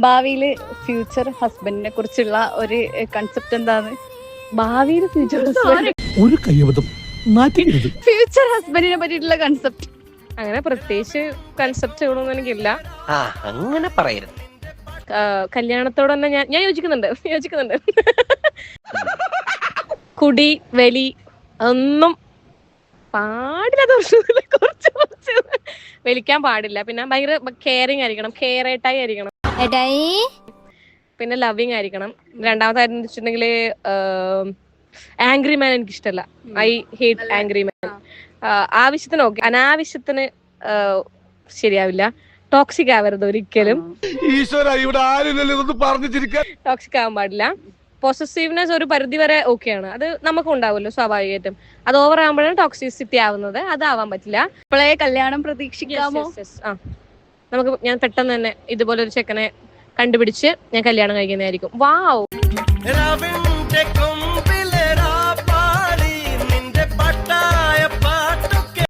ഭാവിയില് ഫ്യൂച്ചർ ഹസ്ബൻഡിനെ കുറിച്ചുള്ള ഒരു കൺസെപ്റ്റ് എന്താണ്? ഭാവിയിൽ ഫ്യൂച്ചർ ഹസ്ബൻഡ്, ഒരു കയ്യബദ്ധം നാറ്റിക്കരുത്. ഫ്യൂച്ചർ ഹസ്ബൻഡിനെ പറ്റിയിട്ടുള്ള കൺസെപ്റ്റ്. അങ്ങനെ പ്രത്യേകിച്ച് കൺസെപ്റ്റുകളൊന്നും എനിക്കില്ല. അങ്ങനെ പറയരുത്. കല്യാണത്തോട് തന്നെ ഞാൻ യോജിക്കുന്നുണ്ട്. കുടി വലി ഒന്നും പാടില്ല, കുറച്ച് വലിക്കാൻ പാടില്ല. പിന്നെ ഭയങ്കര കെയറിങ് ആയിരിക്കണം, കെയറേട്ടായി ആയിരിക്കണം, പിന്നെ ലവിങ് ആയിരിക്കണം. രണ്ടാമതായിരുന്നു വെച്ചിട്ടുണ്ടെങ്കിൽ ആംഗ്രി മാൻ എനിക്ക് ഇഷ്ടമല്ല. ഐ ഹേറ്റ് ആംഗ്രി മാൻ. ആവശ്യത്തിന് ഓക്കെ, അനാവശ്യത്തിന് ശരിയാവില്ല. ടോക്സിക് ആവരുത് ഒരിക്കലും. ടോക്സിക് ആവാൻ പാടില്ല. പൊസസീവ്നെസ് ഒരു പരിധി വരെ ഓക്കെയാണ്, അത് നമുക്ക് ഉണ്ടാവുമല്ലോ സ്വാഭാവികമായിട്ടും. അത് ഓവർ ആകുമ്പോഴാണ് ടോക്സിസിറ്റി ആവുന്നത്, അതാവാൻ പറ്റില്ല. ഇപ്പോഴേ കല്യാണം പ്രതീക്ഷിക്കാമോ? ഞാൻ പെട്ടെന്ന് തന്നെ ഇതുപോലെ ഒരു ചെക്കനെ കണ്ടുപിടിച്ച് ഞാൻ കല്യാണം കഴിക്കുന്നതായിരിക്കും. വാവ്.